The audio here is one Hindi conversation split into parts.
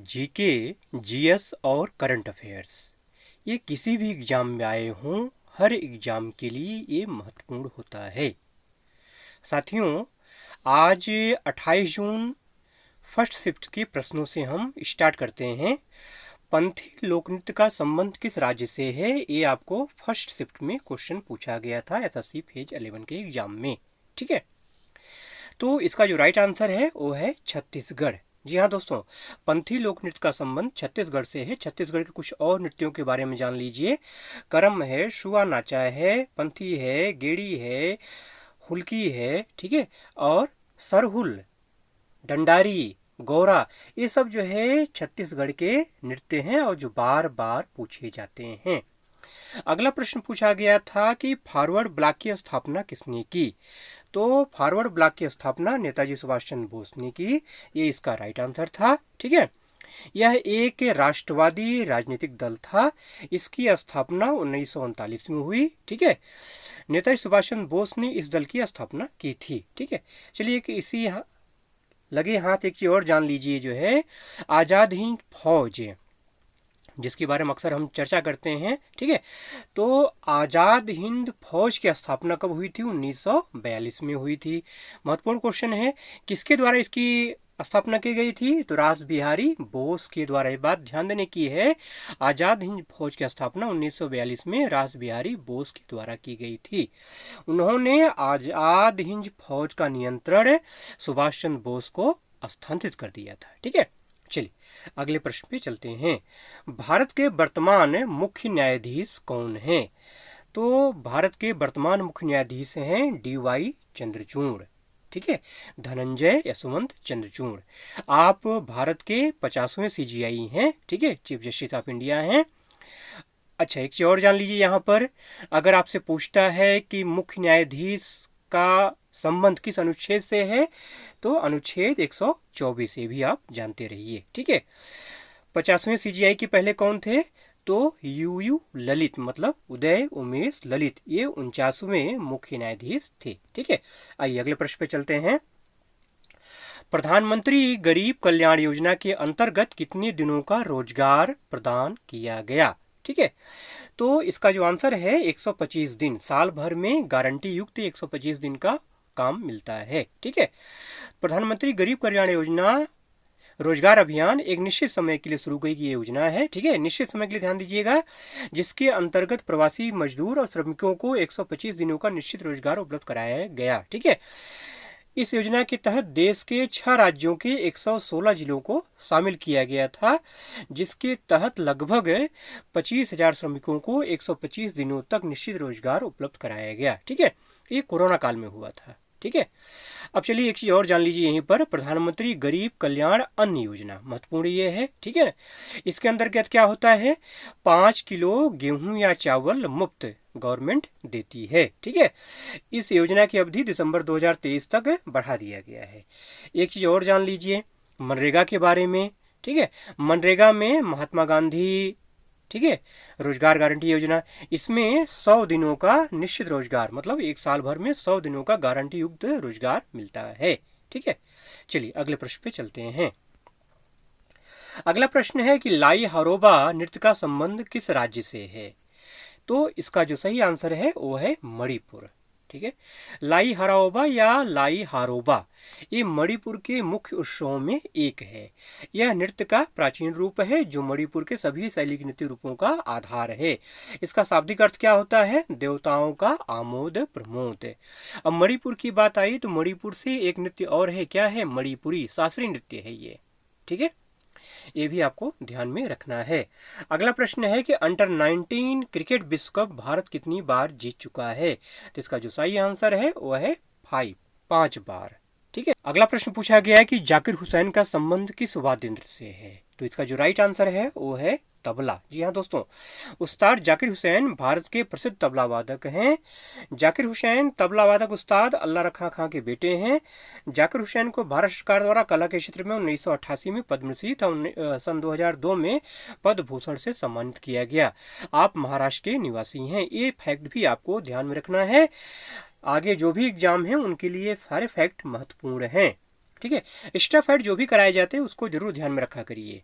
जीके, जीएस और करंट अफेयर्स ये किसी भी एग्जाम में आए हों, हर एग्जाम के लिए ये महत्वपूर्ण होता है। साथियों, आज 28 जून फर्स्ट शिफ्ट के प्रश्नों से हम स्टार्ट करते हैं। पंथी लोकनृत्य का संबंध किस राज्य से है, ये आपको फर्स्ट शिफ्ट में क्वेश्चन पूछा गया था एसएससी फेज 11 के एग्जाम में। ठीक है, तो इसका जो राइट आंसर है वो है छत्तीसगढ़। जी हाँ दोस्तों, पंथी लोक नृत्य का संबंध छत्तीसगढ़ से है। छत्तीसगढ़ के कुछ और नृत्यों के बारे में जान लीजिए। करम है, शुआ नाचा है, पंथी है, गेड़ी है, हुलकी है, ठीक है, और सरहुल, डंडारी, गौरा, ये सब जो है छत्तीसगढ़ के नृत्य हैं और जो बार बार पूछे जाते हैं। अगला प्रश्न पूछा गया था कि फॉरवर्ड ब्लॉक की स्थापना किसने की। तो फॉरवर्ड ब्लॉक की स्थापना नेताजी सुभाष चंद्र बोस ने की, ये इसका राइट आंसर था। ठीक है, यह एक राष्ट्रवादी राजनीतिक दल था। इसकी स्थापना 1939 में हुई। ठीक है, नेताजी सुभाष चंद्र बोस ने इस दल की स्थापना की थी। ठीक है, चलिए इसी लगे हाथ एक चीज और जान लीजिए, जो है आजाद हिंद फौज, जिसके बारे में अक्सर हम चर्चा करते हैं। ठीक है, तो आज़ाद हिंद फौज की स्थापना कब हुई थी? 1942 में हुई थी। महत्वपूर्ण क्वेश्चन है, किसके द्वारा इसकी स्थापना की गई थी? तो रास बिहारी बोस के द्वारा। ये बात ध्यान देने की है, आज़ाद हिंद फौज की स्थापना 1942 में रास बिहारी बोस के द्वारा की गई थी। उन्होंने आज़ाद हिंद फौज का नियंत्रण सुभाष चंद्र बोस को स्थानांतरित कर दिया था। ठीक है, चलिए अगले प्रश्न पे चलते हैं। भारत के वर्तमान मुख्य न्यायाधीश कौन हैं? तो भारत के वर्तमान मुख्य न्यायाधीश हैं डीवाई चंद्रचूड़। ठीक है, धनंजय यशवंत चंद्रचूड़। आप भारत के 50वें सीजीआई हैं। ठीक है, चीफ जस्टिस ऑफ इंडिया हैं। अच्छा, एक चीज और जान लीजिए, यहाँ पर अगर आपसे पूछता है कि मुख्य न्यायाधीश का संबंध किस अनुच्छेद से है, तो अनुच्छेद 124 से भी आप जानते रहिए। ठीक है, 50वें सीजीआई के पहले कौन थे? तो यूयू ललित, मतलब उदय उमेश ललित, ये 49वें मुख्य न्यायाधीश थे। ठीक है, आइए अगले प्रश्न पे चलते हैं। प्रधानमंत्री गरीब कल्याण योजना के अंतर्गत कितने दिनों का रोजगार प्रदान किया गया? ठीक है, तो इसका जो आंसर है 125 दिन। साल भर में गारंटी युक्त 125 दिन का काम मिलता है। ठीक है, प्रधानमंत्री गरीब कल्याण योजना रोजगार अभियान एक निश्चित समय के लिए शुरू की गई योजना है। ठीक है, निश्चित समय के लिए ध्यान दीजिएगा, जिसके अंतर्गत प्रवासी मजदूर और श्रमिकों को 125 दिनों का निश्चित रोजगार उपलब्ध कराया गया। ठीक है, इस योजना के तहत देश के 6 राज्यों के 116 जिलों को शामिल किया गया था, जिसके तहत लगभग 25,000 श्रमिकों को 125 दिनों तक निश्चित रोजगार उपलब्ध कराया गया। ठीक है, ये कोरोना काल में हुआ था। ठीक है, अब चलिए एक चीज और जान लीजिए यहीं पर, प्रधानमंत्री गरीब कल्याण अन्न योजना, महत्वपूर्ण ये है। ठीक है, इसके अंतर्गत क्या होता है? 5 किलो गेहूं या चावल मुफ्त गवर्नमेंट देती है। ठीक है, इस योजना की अवधि दिसंबर 2023 तक बढ़ा दिया गया है। एक चीज और जान लीजिए मनरेगा के बारे में। ठीक है, मनरेगा में महात्मा गांधी, ठीक है, रोजगार गारंटी योजना, इसमें 100 दिनों का निश्चित रोजगार, मतलब एक साल भर में 100 दिनों का गारंटी युक्त रोजगार मिलता है। ठीक है, चलिए अगले प्रश्न पे चलते हैं। अगला प्रश्न है कि लाई हरोबा नृत्य का संबंध किस राज्य से है? तो इसका जो सही आंसर है वो है मणिपुर। ठीक है, लाई हराओबा या लाई हारोबा ये मणिपुर के मुख्य उत्सवों में एक है। यह नृत्य का प्राचीन रूप है जो मणिपुर के सभी शैलिक नृत्य रूपों का आधार है। इसका शाब्दिक अर्थ क्या होता है? देवताओं का आमोद प्रमोद। अब मणिपुर की बात आई तो मणिपुर से एक नृत्य और है, क्या है? मणिपुरी शास्त्रीय नृत्य है ये। ठीक है, ये भी आपको ध्यान में रखना है। अगला प्रश्न है कि अंडर 19 क्रिकेट विश्व कप भारत कितनी बार जीत चुका है? तो इसका जो सही आंसर है वो है 5 बार। ठीक है, अगला प्रश्न पूछा गया है कि जाकिर हुसैन का संबंध किस वाद्य यंत्र से है? तो इसका जो राइट आंसर है वो है तबला। जी हाँ दोस्तों, उस्ताद जाकिर हुसैन भारत के प्रसिद्ध तबला वादक हैं। जाकिर हुसैन तबला वादक उस्ताद अल्लाह रखा खां के बेटे हैं। जाकिर हुसैन को भारत सरकार द्वारा कला के क्षेत्र में 1988 में पद्मश्री तथा सन 2002 में पद्म भूषण से सम्मानित किया गया। आप महाराष्ट्र के निवासी हैं, ये फैक्ट भी आपको ध्यान में रखना है। आगे जो भी एग्जाम है उनके लिए सारे फैक्ट महत्वपूर्ण हैं। ठीक है, स्टफ हेड जो भी कराए जाते हैं उसको जरूर ध्यान में रखा करिए।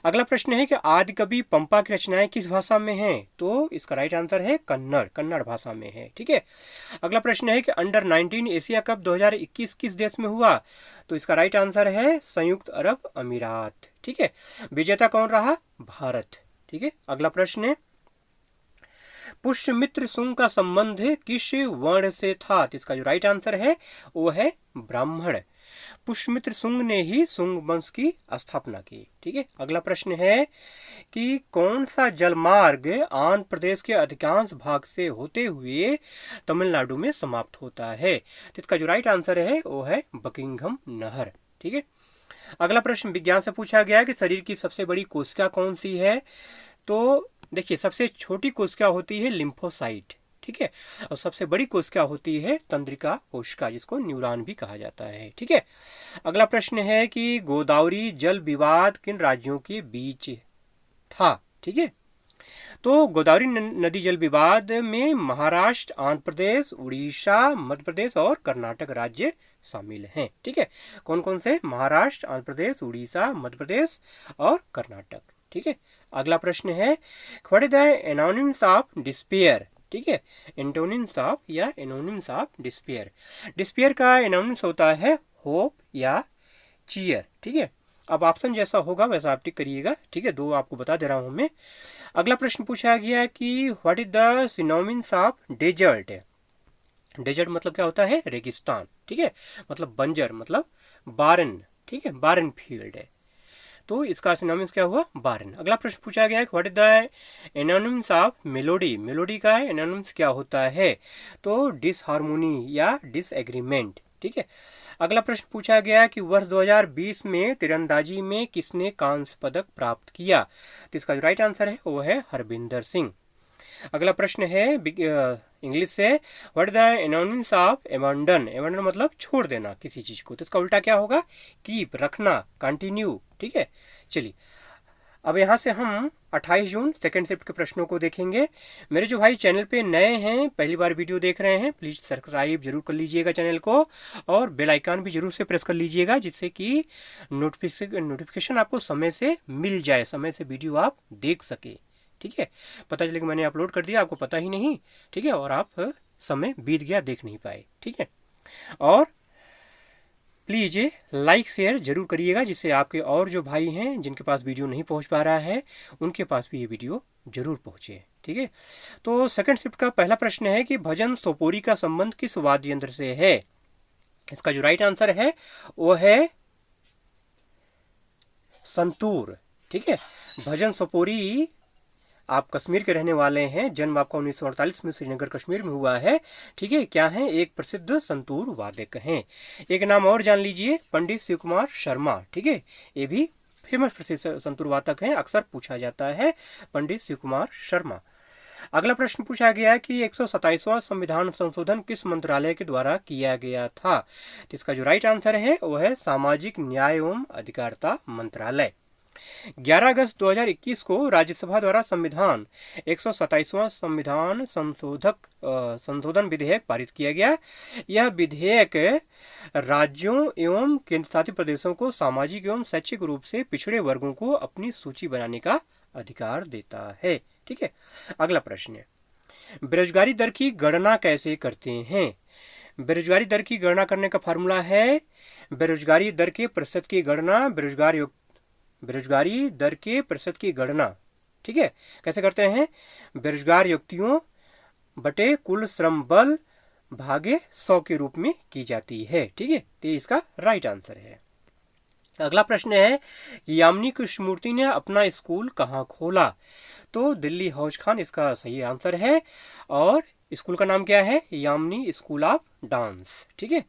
अगला प्रश्न है कि आदि कवि पंपा की रचनाएं किस भाषा में हैं? तो इसका राइट आंसर है कन्नड़, कन्नड़ भाषा में है। ठीक है, अगला प्रश्न है कि अंडर 19 एशिया कप 2021 किस देश में हुआ? तो इसका राइट आंसर है संयुक्त अरब अमीरात। ठीक है, विजेता कौन रहा? भारत। ठीक है, अगला प्रश्न है पुष्यमित्र सुंग का संबंध किस वर्ण से था? तो इसका जो राइट आंसर है वो है ब्राह्मण। पुष्यमित्र सुंग ने ही सुंग वंश की स्थापना की। ठीक है, अगला प्रश्न है कि कौन सा जलमार्ग आंध्र प्रदेश के अधिकांश भाग से होते हुए तमिलनाडु में समाप्त होता है? तो इसका जो राइट आंसर है वो है बकिंघम नहर। ठीक है, अगला प्रश्न विज्ञान से पूछा गया कि शरीर की सबसे बड़ी कोशिका कौन सी है? तो देखिए, सबसे छोटी कोशिका होती है लिम्फोसाइट। ठीक है, और सबसे बड़ी कोशिका होती है तंत्रिका कोशिका, जिसको न्यूरॉन भी कहा जाता है। ठीक है, अगला प्रश्न है कि गोदावरी जल विवाद किन राज्यों के बीच था? ठीक है, तो गोदावरी नदी जल विवाद में महाराष्ट्र, आंध्र प्रदेश, उड़ीसा, मध्य प्रदेश और कर्नाटक राज्य शामिल हैं। ठीक है, कौन कौन से? महाराष्ट्र, आंध्र प्रदेश, उड़ीसा, मध्य प्रदेश और कर्नाटक। ठीक है, अगला प्रश्न है what is the anonymous of despair? ठीक है, एंटोनिम्स ऑफ या एनोनिम्स ऑफ डिस्पेयर। डिस्पेयर का एनोनिम्स होता है होप या चीयर। ठीक है, अब ऑप्शन जैसा होगा वैसा आप टिक करिएगा। ठीक है, दो आपको बता दे रहा हूं मैं। अगला प्रश्न पूछा गया कि what is the synonyms of desert? Desert मतलब क्या होता है? रेगिस्तान। ठीक है, मतलब बंजर, मतलब बारन। ठीक है, बारन फील्ड है, तो इसका सिनोनिम्स क्या हुआ? बारन। अगला प्रश्न पूछा गया है what is the anonymous of melody? Melody का एनोनिम्स क्या होता है? तो डिसहार्मोनी या डिसएग्रीमेंट। ठीक है, अगला प्रश्न पूछा गया कि वर्ष 2020 में तीरंदाजी में किसने कांस्य पदक प्राप्त किया? तो इसका जो राइट आंसर है वो है हरविंदर सिंह। अगला प्रश्न है इंग्लिश से what the anonymous of abandon? Abandon मतलब छोड़ देना किसी चीज को, तो इसका उल्टा क्या होगा? कीप, रखना, कंटिन्यू। ठीक है, चलिए अब यहाँ से हम 28 जून सेकेंड शिफ्ट के प्रश्नों को देखेंगे। मेरे जो भाई चैनल पे नए हैं, पहली बार वीडियो देख रहे हैं, प्लीज़ सब्सक्राइब जरूर कर लीजिएगा चैनल को, और बेल आइकन भी जरूर से प्रेस कर लीजिएगा, जिससे कि नोटिफिकेशन आपको समय से मिल जाए, समय से वीडियो आप देख सके। ठीक है, पता चले कि मैंने अपलोड कर दिया, आपको पता ही नहीं। ठीक है, और आप समय बीत गया, देख नहीं पाए। ठीक है, और प्लीज़ लाइक शेयर जरूर करिएगा, जिससे आपके और जो भाई हैं जिनके पास वीडियो नहीं पहुंच पा रहा है उनके पास भी ये वीडियो जरूर पहुंचे। ठीक है, तो सेकंड शिफ्ट का पहला प्रश्न है कि भजन सोपोरी का संबंध किस वाद्य यंत्र से है? इसका जो राइट आंसर है वो है संतूर। ठीक है, भजन सोपोरी, आप कश्मीर के रहने वाले हैं, जन्म आपका 1948 में श्रीनगर कश्मीर में हुआ है। ठीक है, क्या है? एक प्रसिद्ध संतूर वादक हैं। एक नाम और जान लीजिए, पंडित शिव कुमार शर्मा। ठीक है, ये भी फेमस प्रसिद्ध संतूर वादक हैं, अक्सर पूछा जाता है पंडित शिव कुमार शर्मा। अगला प्रश्न पूछा गया कि 127वां संविधान संशोधन किस मंत्रालय के द्वारा किया गया था? तो इसका जो राइट आंसर है वो है सामाजिक न्याय एवं अधिकारिता मंत्रालय। 11 अगस्त 2021 को राज्यसभा द्वारा संविधान 127वां संविधान संशोधन विधेयक पारित किया गया। यह विधेयक राज्यों एवं केंद्र शासित प्रदेशों को सामाजिक एवं शैक्षिक रूप से पिछड़े वर्गों को अपनी सूची बनाने का अधिकार देता है। ठीक है, अगला प्रश्न है बेरोजगारी दर की गणना कैसे करते हैं? बेरोजगारी दर की गणना करने का फॉर्मूला है बेरोजगारी दर के प्रतिशत की गणना बेरोजगारी दर के प्रतिशत की गणना। ठीक है, कैसे करते हैं? बेरोजगार व्यक्तियों बटे कुल श्रम बल भागे 100 के रूप में की जाती है। ठीक है, तो इसका राइट आंसर है। अगला प्रश्न है कि यामिनी कृष्णमूर्ति ने अपना स्कूल कहाँ खोला? तो दिल्ली हौज खान इसका सही आंसर है, और स्कूल का नाम क्या है? Yamini school of dance. ठीक है,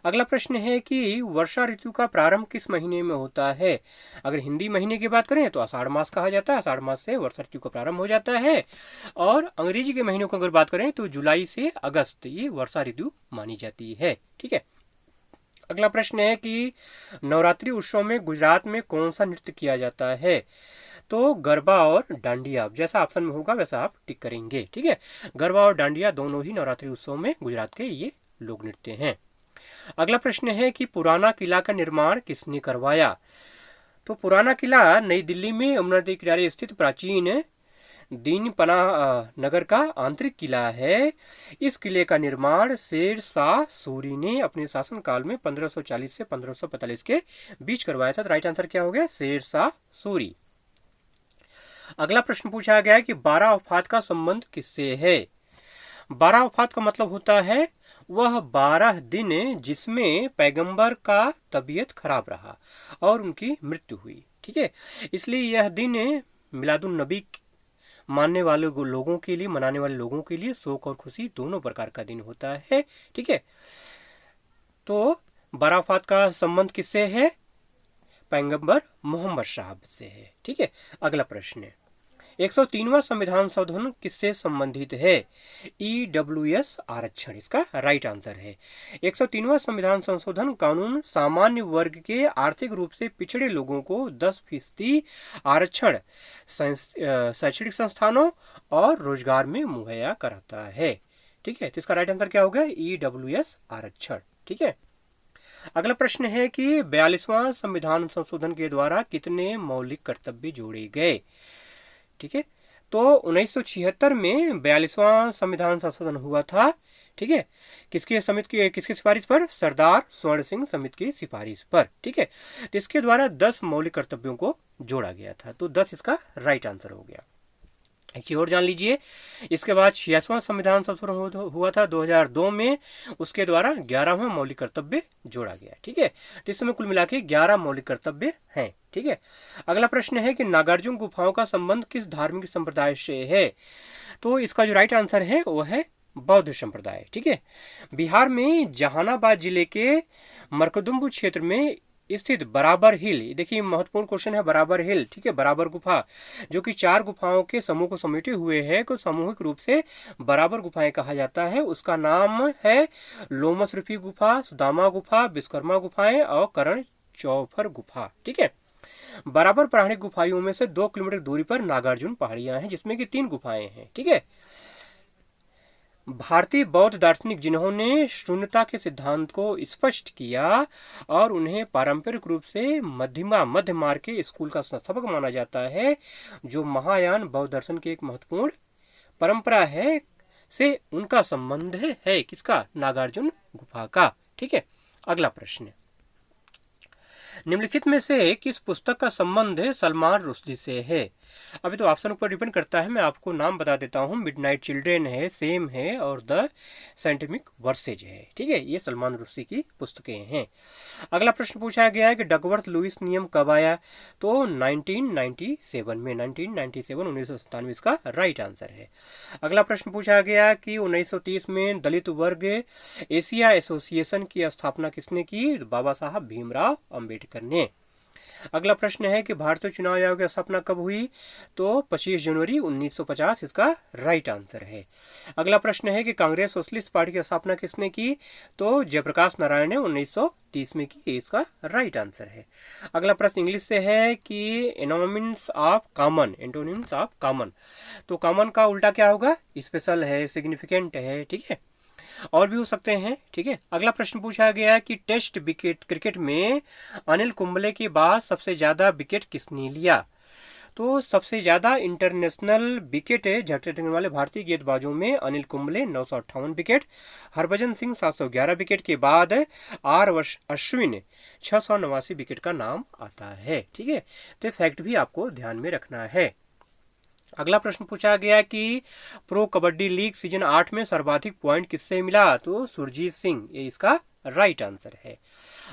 अगला प्रश्न है कि वर्षा ऋतु का प्रारंभ किस महीने में होता है? अगर हिंदी महीने की बात करें तो आषाढ़ मास कहा जाता है, आषाढ़ मास से वर्षा ऋतु का प्रारंभ हो जाता है, और अंग्रेजी के महीनों की अगर बात करें तो जुलाई से अगस्त ये वर्षा ऋतु मानी जाती है। ठीक है, अगला प्रश्न है कि नवरात्रि उत्सव में गुजरात में कौन सा नृत्य किया जाता है? तो गरबा और डांडिया, जैसा ऑप्शन में होगा वैसा आप टिक करेंगे। ठीक है, गरबा और डांडिया दोनों ही नवरात्रि उत्सव में गुजरात के ये लोक नृत्य हैं। अगला प्रश्न है कि पुराना किला का निर्माण किसने करवाया। तो पुराना किला नई दिल्ली में यमुना नदी किनारे स्थित प्राचीन दीन पनाह नगर का आंतरिक किला है। इस किले का निर्माण शेर शाह सूरी ने अपने शासनकाल में 1540 से 1545 के बीच करवाया था। तो राइट आंसर क्या हो गया, शेर शाह सूरी। अगला प्रश्न पूछा गया है कि 12 वफात का संबंध किससे है। 12 वफात का मतलब होता है वह 12 दिन जिसमें पैगंबर का तबीयत खराब रहा और उनकी मृत्यु हुई। ठीक है, इसलिए यह दिन मिलादुन नबी मानने वाले लोगों के लिए, मनाने वाले लोगों के लिए शोक और खुशी दोनों प्रकार का दिन होता है। ठीक है, तो 12 वफात का संबंध किससे है, पैगंबर मोहम्मद साहब से है। ठीक है, अगला प्रश्न है 103वां संविधान संशोधन किससे संबंधित है। EWS आरक्षण इसका राइट आंसर है। 103वां संविधान संशोधन कानून सामान्य वर्ग के आर्थिक रूप से पिछड़े लोगों को 10% आरक्षण शैक्षणिक संस्थानों और रोजगार में मुहैया कराता है। ठीक है, तो इसका राइट आंसर क्या होगा, EWS आरक्षण। ठीक है, अगला प्रश्न है कि 42वां संविधान संशोधन के द्वारा कितने मौलिक कर्तव्य जोड़े गए। ठीक है, तो 1976 में 42वां संविधान संशोधन हुआ था। ठीक है, किसके सिफारिश पर, सरदार स्वर्ण सिंह समिति की सिफारिश पर। ठीक है, तो इसके द्वारा 10 मौलिक कर्तव्यों को जोड़ा गया था, तो 10 इसका राइट आंसर हो गया। एक चीज और जान लीजिए, इसके बाद 86वां संविधान संशोधन हुआ था 2002 में, उसके द्वारा 11वां मौलिक कर्तव्य जोड़ा गया। ठीक है, तो इस समय कुल मिला के 11 मौलिक कर्तव्य हैं। ठीक है, अगला प्रश्न है कि नागार्जुन गुफाओं का संबंध किस धार्मिक संप्रदाय से है। तो इसका जो राइट आंसर है वो है बौद्ध संप्रदाय। ठीक है, बिहार में जहानाबाद जिले के मरकदुम्बु क्षेत्र में स्थित बराबर हिल, देखिए महत्वपूर्ण क्वेश्चन है बराबर हिल। ठीक है, बराबर गुफा जो कि 4 गुफाओं के समूह को समेटे हुए है, को सामूहिक रूप से बराबर गुफाएं कहा जाता है। उसका नाम है लोमसरुफी गुफा, सुदामा गुफा, विश्वकर्मा गुफाएं और करण चौफर गुफा। ठीक है, बराबर पौराणिक गुफाओं में से 2 किलोमीटर दूरी पर नागार्जुन पहाड़ियां हैं, जिसमें कि 3 गुफाएं हैं। ठीक है, भारतीय बौद्ध दार्शनिक जिन्होंने शून्यता के सिद्धांत को स्पष्ट किया और उन्हें पारंपरिक रूप से मध्य मार्ग के स्कूल का संस्थापक माना जाता है, जो महायान बौद्ध दर्शन की एक महत्वपूर्ण परंपरा है, से उनका संबंध है किसका, नागार्जुन गुफा का। ठीक है, अगला प्रश्न, निम्नलिखित में से किस पुस्तक का संबंध सलमान रुश्दी से है। अभी तो ऑप्शन ऊपर डिपेंड करता है, मैं आपको नाम बता देता हूँ। मिडनाइट चिल्ड्रेन है, सेम है और द साइंटिफिक वर्सेज है। ठीक है, ये सलमान रुश्दी की पुस्तकें हैं। अगला प्रश्न पूछा गया है कि डकवर्थ लुईस नियम कब आया। तो 1997 में, 1997 इसका राइट आंसर है। अगला प्रश्न पूछा गया कि 1930 में दलित वर्ग एशिया एसोसिएशन की स्थापना किसने की। बाबा साहब भीमराव अंबेडकर ने। अगला प्रश्न है कि भारतीय चुनाव आयोग की स्थापना कब हुई। तो 25 जनवरी 1950 इसका राइट आंसर है। अगला प्रश्न है कि कांग्रेस सोशलिस्ट पार्टी की स्थापना किसने की। तो जयप्रकाश नारायण ने 1930 में की, इसका राइट आंसर है। अगला प्रश्न इंग्लिश से है कि एनोनिम्स ऑफ कॉमन, तो कॉमन का उल्टा क्या होगा, स्पेशल है, सिग्निफिकेंट है। ठीक है, और भी हो सकते हैं। ठीक है, अगला प्रश्न पूछा गया कि टेस्ट विकेट क्रिकेट में अनिल कुंबले के बाद सबसे ज्यादा विकेट किसने लिया। तो सबसे ज्यादा इंटरनेशनल विकेट झटकने वाले भारतीय गेंदबाजों में अनिल कुंबले 958 विकेट, हरभजन सिंह 711 विकेट के बाद आर अश्विन 689 विकेट का नाम आता है। ठीक है, तो फैक्ट भी आपको ध्यान में रखना है। अगला प्रश्न पूछा गया कि प्रो कबड्डी लीग सीजन 8 में सर्वाधिक पॉइंट किससे मिला। तो सुरजीत सिंह, ये इसका राइट आंसर है।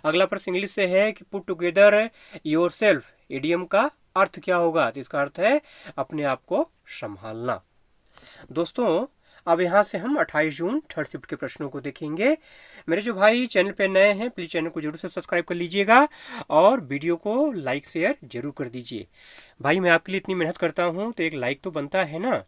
अगला प्रश्न इंग्लिश से है कि पुट टुगेदर योरसेल्फ इडियम का अर्थ क्या होगा। तो इसका अर्थ है अपने आप को संभालना। दोस्तों, अब यहाँ से हम 28 जून थर्ड शिफ्ट के प्रश्नों को देखेंगे। मेरे जो भाई चैनल पे नए हैं, प्लीज़ चैनल को जरूर से सब्सक्राइब कर लीजिएगा और वीडियो को लाइक शेयर जरूर कर दीजिए। भाई मैं आपके लिए इतनी मेहनत करता हूँ तो एक लाइक तो बनता है ना।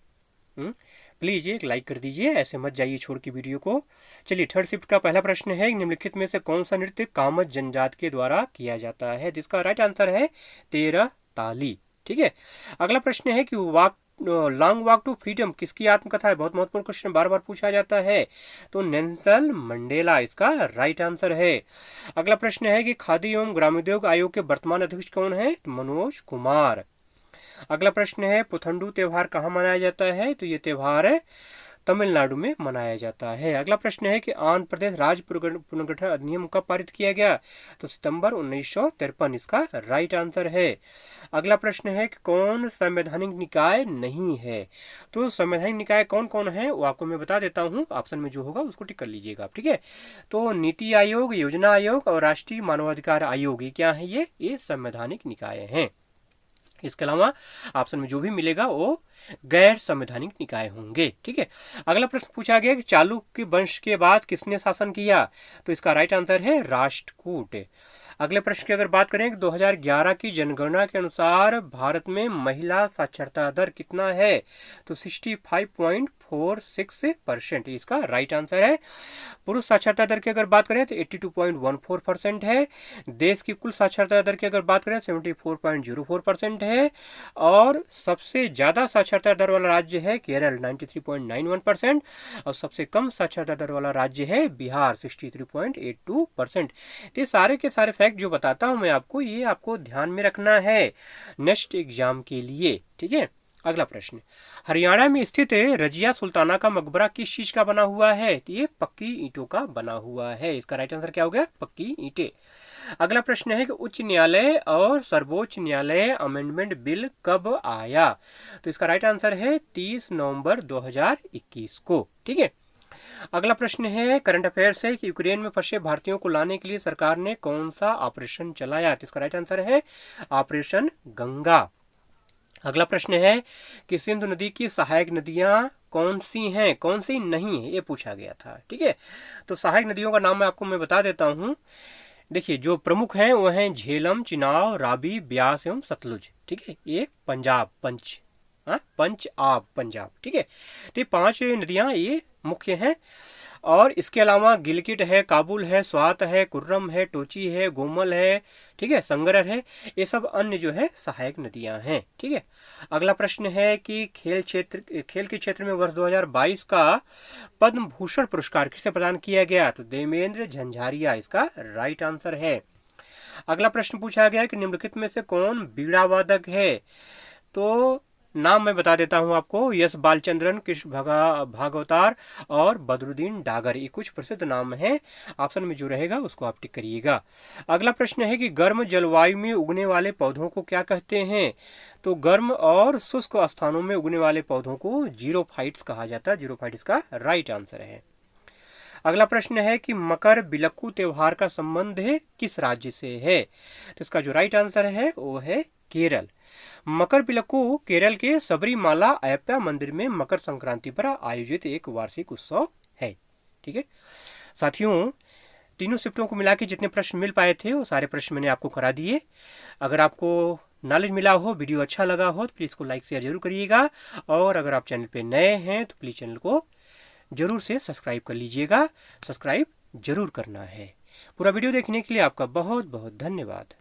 प्लीज़ एक लाइक कर दीजिए, ऐसे मत जाइए छोड़ के वीडियो को। चलिए, थर्ड शिफ्ट का पहला प्रश्न है, निम्नलिखित में से कौन सा नृत्य कामत जनजाति के द्वारा किया जाता है। जिसका राइट आंसर है 13 ताली। ठीक है, अगला प्रश्न है कि लॉन्ग वॉक टू फ्रीडम किसकी आत्मकथा है? बहुत महत्वपूर्ण क्वेश्चन, बार बार पूछा जाता है। तो नेल्सन मंडेला इसका राइट आंसर है। अगला प्रश्न है कि खादी एवं ग्रामोद्योग आयोग के वर्तमान अध्यक्ष कौन है? मनोज कुमार। अगला प्रश्न है पुथंडू त्योहार कहाँ मनाया जाता है? तो ये त्योहार है तमिलनाडु में मनाया जाता है। अगला प्रश्न है कि आंध्र प्रदेश राज्य पुनर्गठन अधिनियम कब पारित किया गया? तो सितंबर 1953 इसका राइट आंसर है। अगला प्रश्न है कि कौन संवैधानिक निकाय नहीं है? तो संवैधानिक निकाय कौन कौन है वो आपको मैं बता देता हूँ, ऑप्शन में जो होगा उसको टिक कर लीजिएगा आप, ठीक है। तो नीति आयोग, योजना आयोग और राष्ट्रीय मानवाधिकार आयोग, ये क्या है? ये संवैधानिक निकाय हैं। इसके अलावा ऑप्शन में जो भी मिलेगा वो गैर संवैधानिक निकाय होंगे, ठीक है। अगला प्रश्न पूछा गया कि चालुक्य वंश के बाद किसने शासन किया? तो इसका राइट आंसर है राष्ट्रकूट। अगले प्रश्न की अगर बात करें कि 2011 की जनगणना के अनुसार भारत में महिला साक्षरता दर कितना है? तो 65.46% इसका राइट आंसर है। पुरुष साक्षरता दर की अगर बात करें तो 82.14% है। देश की कुल साक्षरता दर की अगर बात करें 74.04% है। और सबसे ज़्यादा साक्षरता दर वाला राज्य है केरल 93.91%, और सबसे कम साक्षरता दर वाला राज्य है बिहार 63.82%। तो ये सारे के सारे फैक्ट जो बताता हूँ मैं आपको, ये आपको ध्यान में रखना है नेक्स्ट एग्जाम के लिए, ठीक है। अगला प्रश्न, हरियाणा में स्थित रजिया सुल्ताना का मकबरा किस चीज का बना हुआ है? तो ये पक्की ईंटों का बना हुआ है। इसका राइट आंसर क्या हो गया? पक्की ईंटें। अगला प्रश्न है कि उच्च न्यायालय और सर्वोच्च न्यायालय अमेंडमेंट बिल कब आया? तो इसका राइट आंसर है 30 नवंबर 2021 को, ठीक है। अगला प्रश्न है करंट अफेयर से कि यूक्रेन में फंसे भारतीयों को लाने के लिए सरकार ने कौन सा ऑपरेशन चलाया? तो इसका राइट आंसर है ऑपरेशन गंगा। अगला प्रश्न है कि सिंधु नदी की सहायक नदियां कौन सी हैं, कौन सी नहीं है, ये पूछा गया था, ठीक है। तो सहायक नदियों का नाम मैं बता देता हूँ। देखिए जो प्रमुख हैं वो हैं झेलम, चिनाब, रावी, ब्यास एवं सतलुज, ठीक है। ये पंजाब पंजाब, ठीक है। तो ये 5 नदियां ये मुख्य हैं। और इसके अलावा गिलगित है, काबुल है, स्वात है, कुर्रम है, टोची है, गोमल है, ठीक है, संगरर है। ये सब अन्य जो है सहायक नदियां हैं, ठीक है। अगला प्रश्न है कि खेल के क्षेत्र में वर्ष 2022 का पद्म भूषण पुरस्कार किसे प्रदान किया गया? तो देवेंद्र झंझारिया इसका राइट आंसर है। अगला प्रश्न पूछा गया कि निम्नलिखित में से कौन बीड़ा वादक है? तो नाम मैं बता देता हूं आपको, यश बालचंद्रन, कृष्ण भागवतार और बदरुद्दीन डागर, ये कुछ प्रसिद्ध नाम हैं। ऑप्शन में जो रहेगा उसको आप टिक करिएगा। अगला प्रश्न है कि गर्म जलवायु में उगने वाले पौधों को क्या कहते हैं? तो गर्म और शुष्क स्थानों में उगने वाले पौधों को जीरोफाइट्स कहा जाता है। जीरोफाइट इसका राइट आंसर है। अगला प्रश्न है कि मकर बिलक्कू त्योहार का संबंध है किस राज्य से है? तो इसका जो राइट आंसर है वो है केरल। मकर बिलक्कू केरल के सबरीमाला अयप्पा मंदिर में मकर संक्रांति पर आयोजित एक वार्षिक उत्सव है, ठीक है। साथियों तीनों शिफ्टों को मिला के जितने प्रश्न मिल पाए थे वो सारे प्रश्न मैंने आपको करा दिए। अगर आपको नॉलेज मिला हो, वीडियो अच्छा लगा हो तो प्लीज़ को लाइक शेयर जरूर करिएगा। और अगर आप चैनल पे नए हैं तो प्लीज़ चैनल को जरूर से सब्सक्राइब कर लीजिएगा। सब्सक्राइब जरूर करना है। पूरा वीडियो देखने के लिए आपका बहुत बहुत धन्यवाद।